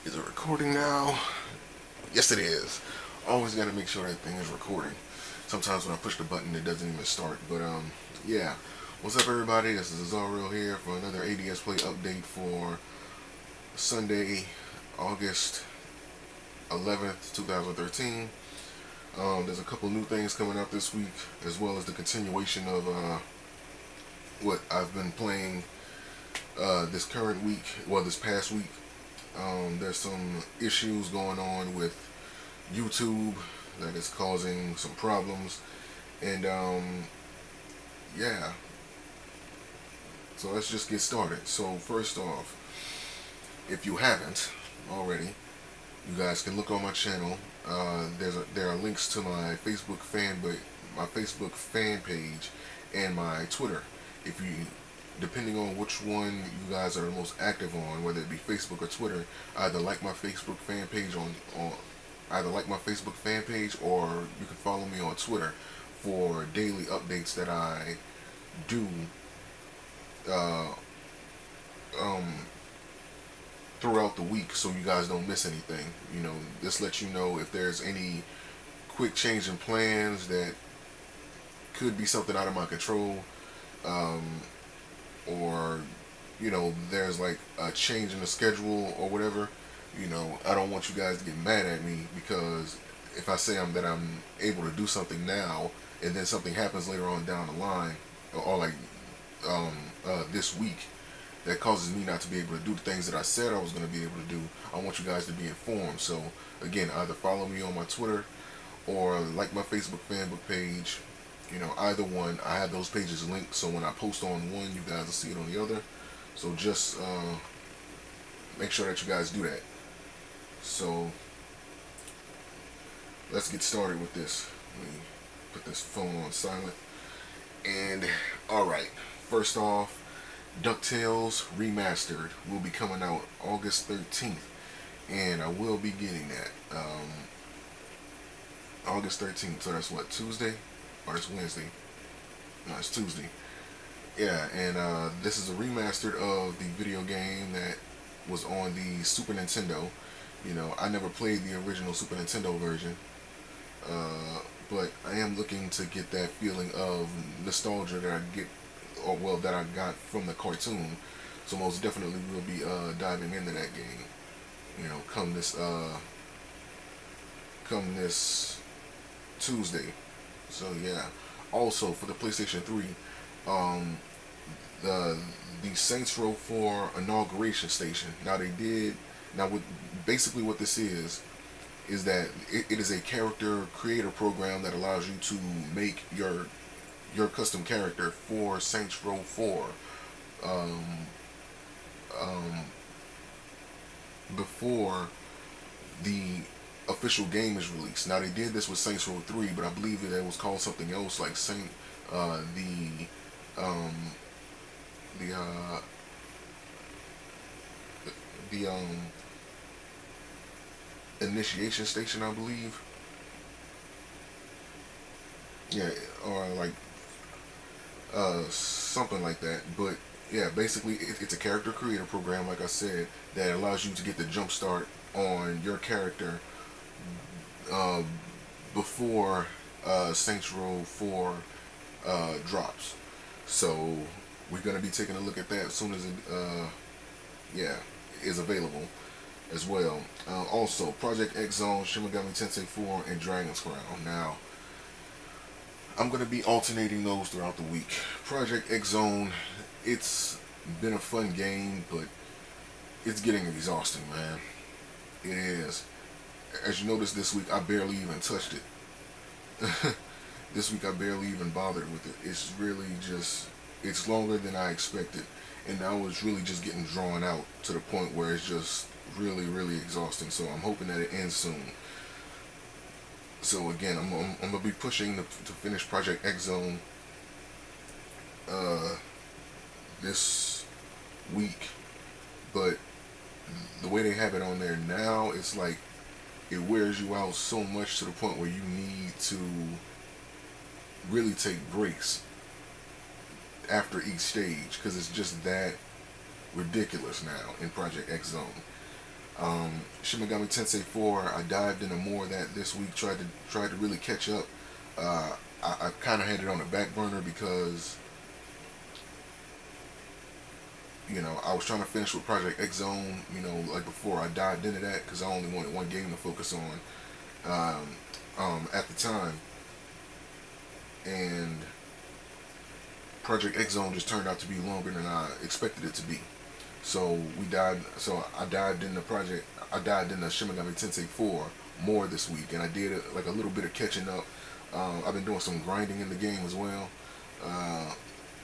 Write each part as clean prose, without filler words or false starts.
Is it recording now? Yes, it is. Always got to make sure that thing is recording. Sometimes when I push the button, it doesn't even start. But yeah. What's up, everybody? This is Azarreal here for another ADSplay update for Sunday, August 11th, 2013. There's a couple new things coming out this week, as well as the continuation of what I've been playing this current week, well, this past week. There's some issues going on with YouTube that is causing some problems, and yeah, so let's just get started. So first off, if you haven't already, you guys can look on my channel. There are links to my Facebook fan page and my Twitter. If you, depending on which one you guys are the most active on, whether it be Facebook or Twitter, either like my Facebook fan page or you can follow me on Twitter for daily updates that I do throughout the week, so you guys don't miss anything. You know, this lets you know if there's any quick change in plans that could be something out of my control, or you know, there's like a change in the schedule or whatever. You know, I don't want you guys to get mad at me, because if I say that I'm able to do something now and then something happens later on down the line, or like this week, that causes me not to be able to do the things that I said I was going to be able to do, I want you guys to be informed. So again, either follow me on my Twitter or like my Facebook fanbook page. You know, either one. I have those pages linked, so when I post on one, you guys will see it on the other. So just make sure that you guys do that. So let's get started with this. Let me put this phone on silent. And alright, first off, DuckTales Remastered will be coming out August 13th, and I will be getting that August 13th. So that's what, Tuesday? Or it's Wednesday? No, it's Tuesday. Yeah, and this is a remastered of the video game that was on the Super Nintendo. You know, I never played the original Super Nintendo version, but I am looking to get that feeling of nostalgia that that I got from the cartoon. So most definitely we'll be diving into that game. You know, come this Tuesday. So yeah. Also for the PlayStation 3, the SaintsRow 4 Inauguration Station. Basically what this is that it is a character creator program that allows you to make your custom character for SaintsRow 4 before the official game is released. Now they did this with SaintsRow 3, but I believe that it was called something else, like the Initiation Station, I believe. Yeah, or like something like that. But yeah, basically it's a character creator program, like I said, that allows you to get the jump start on your character before SaintsRow 4 drops. So we're going to be taking a look at that as soon as it is available as well. Also, Project X Zone, Shin Megami Tensei IV, and Dragon's Crown. Now, I'm going to be alternating those throughout the week. Project X Zone, it's been a fun game, but it's getting exhausting, man. It is. As you notice, this week I barely even touched it. This week I barely even bothered with it. It's really just, it's longer than I expected, and now it's really just getting drawn out to the point where it's just really, really exhausting. So I'm hoping that it ends soon. So again, I'm gonna be pushing to finish Project X Zone this week, but the way they have it on there now, it's like it wears you out so much to the point where you need to really take breaks after each stage, because it's just that ridiculous now in Project X Zone. Shin Megami Tensei IV, I dived into more of that this week. Tried to really catch up. I kind of had it on the back burner because, you know, I was trying to finish with Project X Zone, you know, like before I dived into that, because I only wanted one game to focus on at the time. And Project X Zone just turned out to be longer than I expected it to be. So I dived into Shin Megami Tensei 4 more this week, and I did like a little bit of catching up. I've been doing some grinding in the game as well.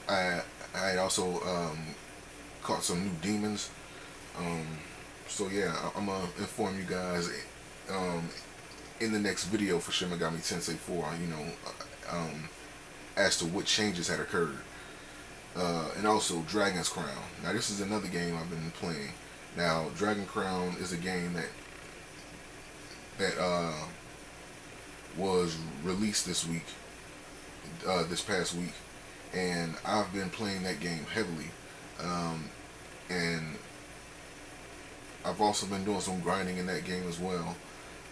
I had also caught some new demons. So yeah, I'm gonna inform you guys in the next video for Shin Megami Tensei 4, you know, as to what changes had occurred. And also Dragon's Crown. Now this is another game I've been playing. Now Dragon Crown is a game that was released this week, this past week, and I've been playing that game heavily. And I've also been doing some grinding in that game as well.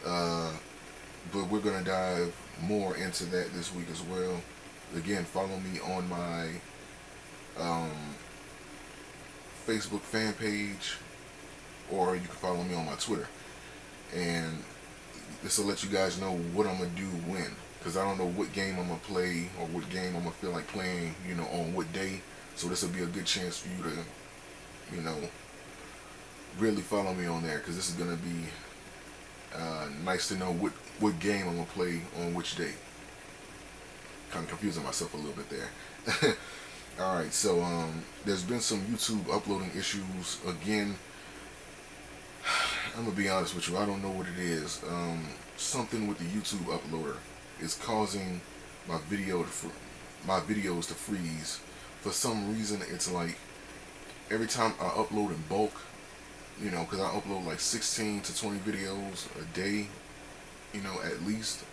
But we're gonna dive more into that this week as well. Again, follow me on my Facebook fan page, or you can follow me on my Twitter, and this will let you guys know what I'm gonna do when, because I don't know what game I'm gonna play or what game I'm gonna feel like playing, you know, on what day. So this will be a good chance for you to, you know, really follow me on there, because this is gonna be nice to know what game I'm gonna play on which day. Kind of confusing myself a little bit there. Alright, so there's been some YouTube uploading issues again. I'm gonna be honest with you, I don't know what it is. Something with the YouTube uploader is causing my videos to freeze. For some reason, it's like every time I upload in bulk, you know, because I upload like 16 to 20 videos a day, you know, at least,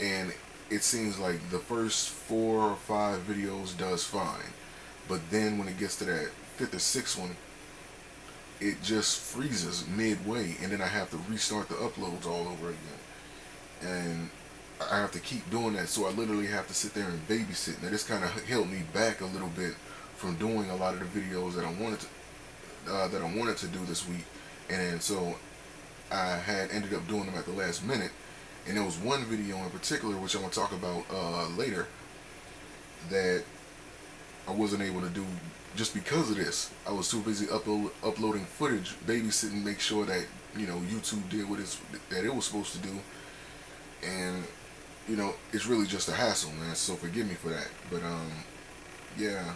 and it seems like the first 4 or 5 videos does fine, but then when it gets to that 5th or 6th one, it just freezes midway, and then I have to restart the uploads all over again, and I have to keep doing that. So I literally have to sit there and babysit. Now this kind of held me back a little bit from doing a lot of the videos that I wanted to do this week, and so I had ended up doing them at the last minute. And there was one video in particular, which I'm going to talk about later, that I wasn't able to do just because of this. I was too busy uploading footage, babysitting, make sure that, you know, YouTube did what that it was supposed to do. And, you know, it's really just a hassle, man, so forgive me for that. But, yeah,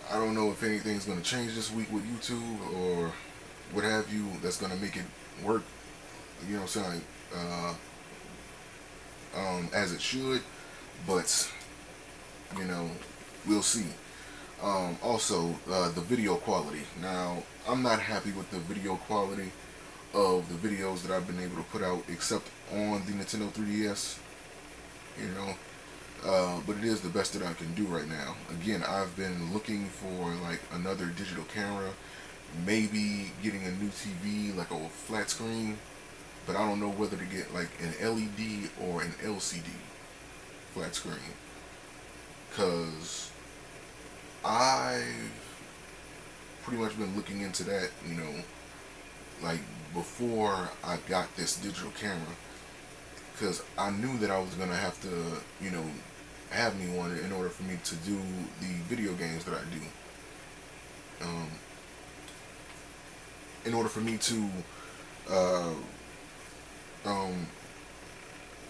I don't know if anything's going to change this week with YouTube or what have you that's going to make it work, you know what I'm saying, as it should, but, you know, we'll see. Also, the video quality. Now, I'm not happy with the video quality of the videos that I've been able to put out, except on the Nintendo 3DS, you know, but it is the best that I can do right now. Again, I've been looking for, like, another digital camera, maybe getting a new TV, like a flat screen, but I don't know whether to get like an LED or an LCD flat screen, because I've pretty much been looking into that, you know, like before I got this digital camera, because I knew that I was going to have to, you know, have me one in order for me to do the video games that I do. In order for me to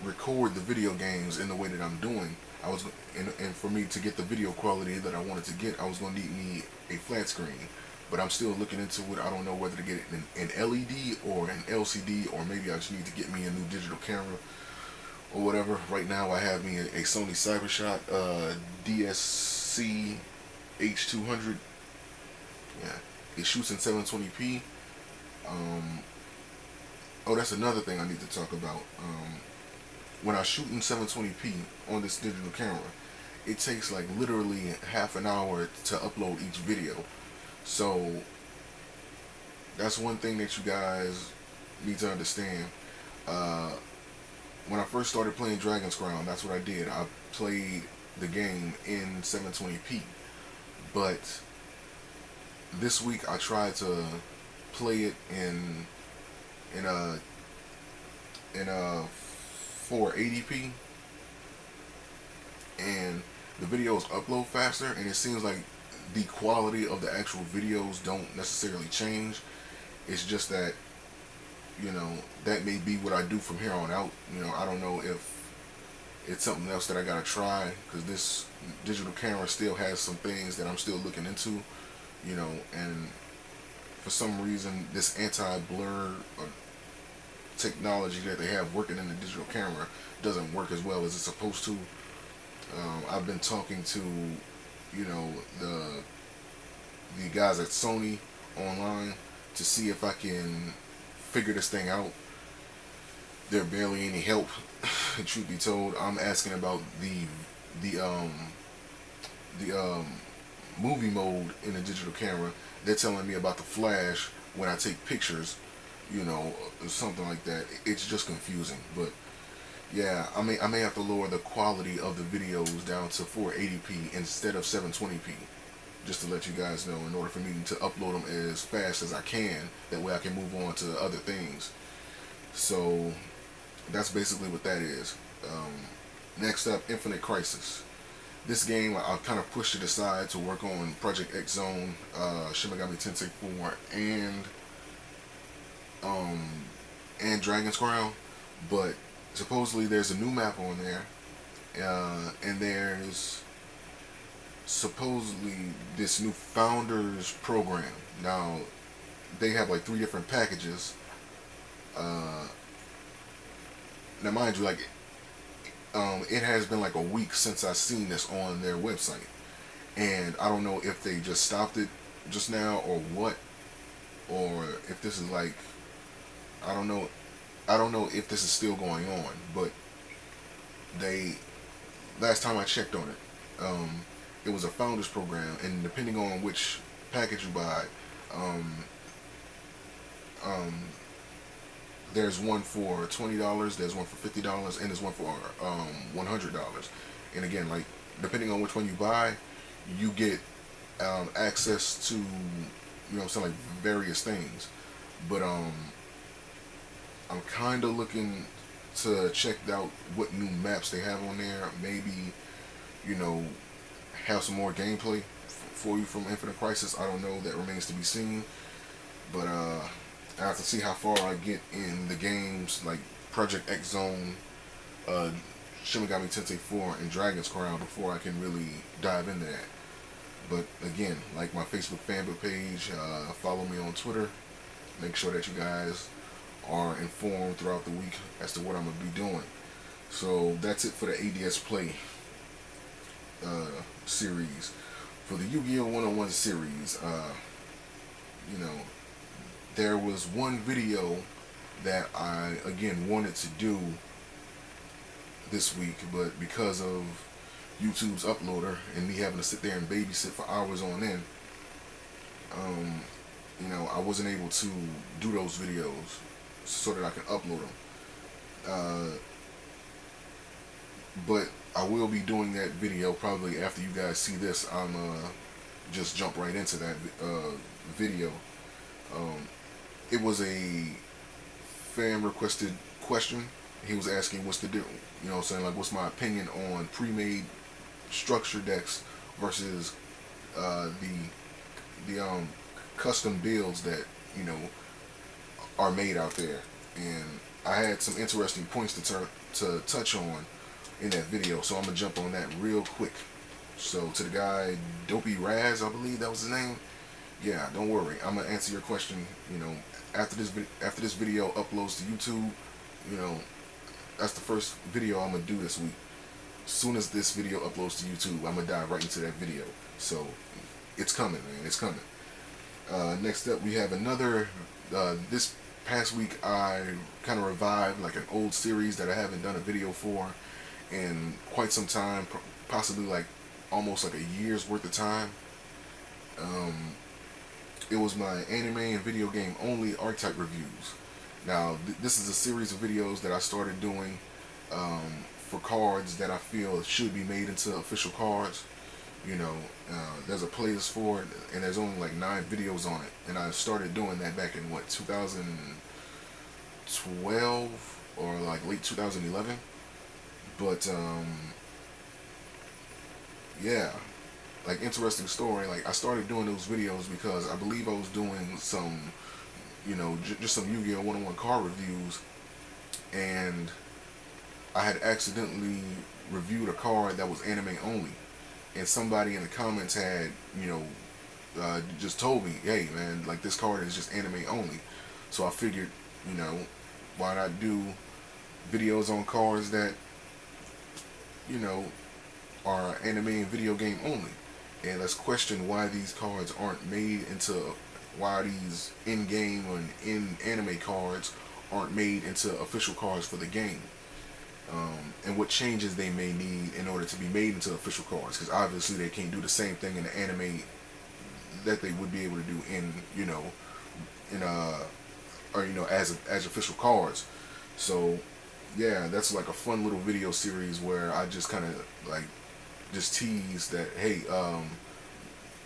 record the video games in the way that I'm doing, and for me to get the video quality that I wanted to get, I was going to need me a flat screen. But I'm still looking into it. I don't know whether to get an LED or an LCD, or maybe I just need to get me a new digital camera or whatever. Right now I have me a Sony CyberShot DSC H200. Yeah, it shoots in 720p. Oh, that's another thing I need to talk about. When I shoot in 720p on this digital camera, it takes like literally half an hour to upload each video. So That's one thing that you guys need to understand. Uh, when I first started playing Dragon's Crown, that's what I did. I played the game in 720p. But this week I tried to play it in a 480p, and the videos upload faster, and it seems like the quality of the actual videos don't necessarily change. It's just that, you know, that may be what I do from here on out. You know, I don't know if it's something else that I gotta try, because this digital camera still has some things that I'm still looking into, you know, and for some reason this anti-blur technology that they have working in the digital camera doesn't work as well as it's supposed to. I've been talking to, you know, the guys at Sony online to see if I can figure this thing out. They're barely any help. Truth be told, I'm asking about the movie mode in the digital camera. They're telling me about the flash when I take pictures, you know, something like that. It's just confusing. But yeah, I may have to lower the quality of the videos down to 480p instead of 720p, just to let you guys know, in order for me to upload them as fast as I can. That way I can move on to other things. So that's basically what that is. Next up, Infinite Crisis. This game, I kind of pushed it aside to work on Project X Zone, Shin Megami Tensei IV, and Dragon's Crown. But supposedly there's a new map on there, and there's supposedly this new Founders program. Now, they have like 3 different packages. Now, mind you, like, it has been like a week since I seen this on their website, and I don't know if they just stopped it just now or what, or if this is like, I don't know if this is still going on. But last time I checked on it, it was a Founders program, and depending on which package you buy, there's one for $20, there's one for $50, and there's one for $100. And again, like, depending on which one you buy, you get access to, you know what I'm saying, like, various things. But I'm kind of looking to check out what new maps they have on there. Maybe, you know, have some more gameplay for you from Infinite Crisis. I don't know. That remains to be seen. But I have to see how far I get in the games like Project X Zone, Shin Megami Tensei IV, and Dragon's Crown before I can really dive into that. But again, like my Facebook fanbook page, follow me on Twitter. Make sure that you guys are informed throughout the week as to what I'm going to be doing. So that's it for the ADSplay series. For the Yu-Gi-Oh! 101 series, you know, there was one video that I, again, wanted to do this week, but because of YouTube's uploader and me having to sit there and babysit for hours on end, you know, I wasn't able to do those videos so that I can upload them. But I will be doing that video probably after you guys see this. I'm just jump right into that video. It was a fan requested question. He was asking what's the difference, you know what I'm saying, like, what's my opinion on pre-made structure decks versus the custom builds that, you know, are made out there. And I had some interesting points to touch on in that video, so I'm gonna jump on that real quick. So to the guy Dopey Raz, I believe that was his name, yeah, don't worry, I'm gonna answer your question, you know, after this video uploads to YouTube. You know, that's the first video I'm gonna do this week. As soon as this video uploads to YouTube, I'm gonna dive right into that video. So it's coming, man, it's coming. Next up, we have another. This past week, I kind of revived like an old series that I haven't done a video for in quite some time, possibly like almost like a year's worth of time. it was my anime and video game only archetype reviews. Now, this is a series of videos that I started doing for cards that I feel should be made into official cards. You know, there's a playlist for it, and there's only like 9 videos on it. And I started doing that back in, what, 2012 or like late 2011. But, yeah, like, interesting story. Like, I started doing those videos because I believe I was doing some, you know, just some Yu-Gi-Oh! 101 card reviews, and I had accidentally reviewed a card that was anime only, and somebody in the comments had, you know, just told me, hey man, like, this card is just anime only. So I figured, you know, why not do videos on cards that, you know, are anime and video game only, and let's question why these cards aren't made into, why these in-game or in-anime cards aren't made into official cards for the game, and what changes they may need in order to be made into official cards, because obviously they can't do the same thing in the anime that they would be able to do in, you know, in or, you know, as official cards. So yeah, that's like a fun little video series where I just kind of like just tease that, hey,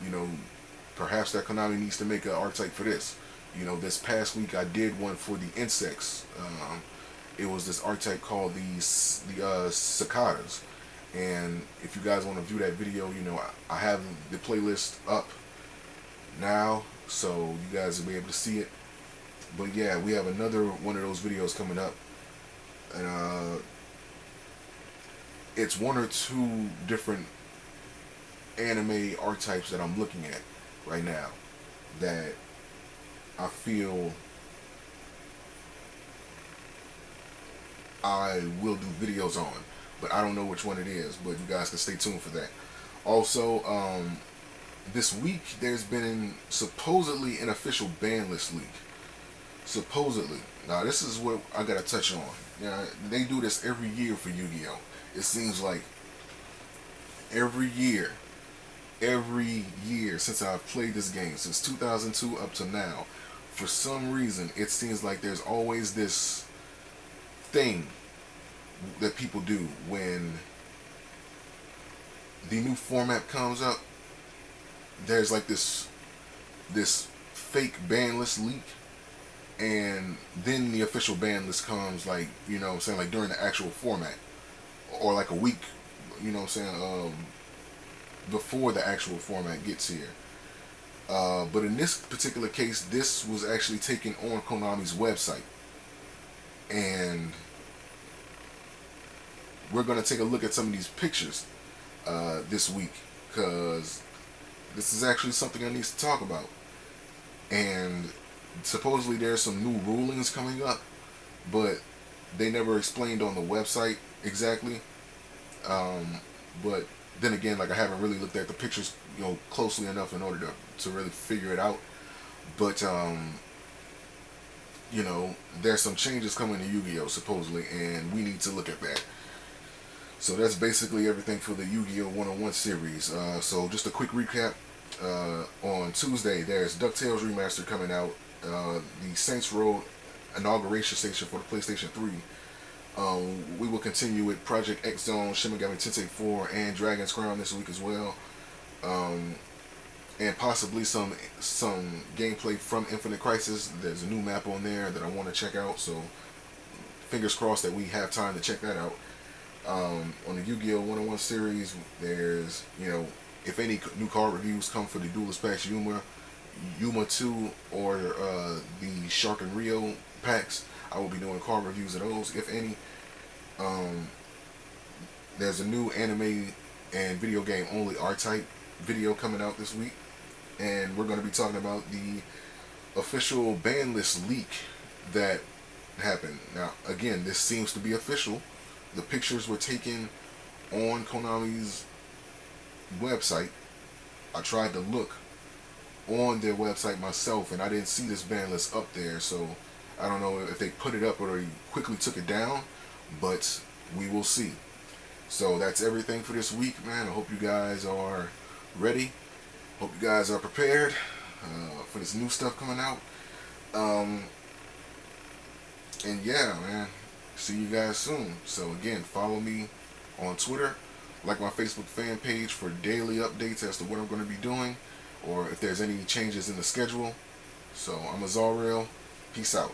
you know, perhaps that Konami needs to make an archetype for this. You know, this past week I did one for the insects. It was this archetype called the cicadas. And if you guys want to view that video, you know, I have the playlist up now, so you guys will be able to see it. But yeah, we have another one of those videos coming up, and it's 1 or 2 different anime archetypes that I'm looking at right now that I feel I will do videos on, but I don't know which one it is, but you guys can stay tuned for that. Also, this week there's been supposedly an official ban list leak. Supposedly. Now this is what I gotta touch on. Yeah, they do this every year for Yu-Gi-Oh! It seems like every year since I've played this game, since 2002 up to now, for some reason it seems like there's always this thing that people do when the new format comes up. There's like this fake ban list leak, and then the official ban list comes, like, you know what I'm saying, like during the actual format, or like a week, you know what I'm saying, before the actual format gets here. But in this particular case, this was actually taken on Konami's website, and we're going to take a look at some of these pictures this week, because this is actually something I need to talk about. And supposedly there's some new rulings coming up, but they never explained on the website exactly. But then again, like, I haven't really looked at the pictures, you know, closely enough in order to really figure it out. But you know, there's some changes coming to Yu-Gi-Oh! Supposedly, and we need to look at that. So that's basically everything for the Yu-Gi-Oh! 101 series. So just a quick recap. On Tuesday, there's DuckTales Remastered coming out. The SaintsRow Inauguration Station for the PlayStation 3. We will continue with Project X Zone, Shin Megami Tensei IV, and Dragon's Crown this week as well. And possibly some gameplay from Infinite Crisis. There's a new map on there that I want to check out, so fingers crossed that we have time to check that out. On the Yu-Gi-Oh! 101 series, there's, you know, if any new card reviews come for the Duelist Packs Yuma 2, or the Shark and Rio packs, I will be doing card reviews of those, if any. There's a new anime and video game only archetype video coming out this week, and we're going to be talking about the official ban list leak that happened. Now, again, this seems to be official. The pictures were taken on Konami's website. I tried to look on their website myself, and I didn't see this ban list up there, so I don't know if they put it up or they quickly took it down, but we will see. So that's everything for this week, man. I hope you guys are ready. Hope you guys are prepared. for this new stuff coming out. And yeah, man, see you guys soon. So again, follow me on Twitter, like my Facebook fan page for daily updates as to what I'm going to be doing, or if there's any changes in the schedule. So I'm Azariel. Peace out.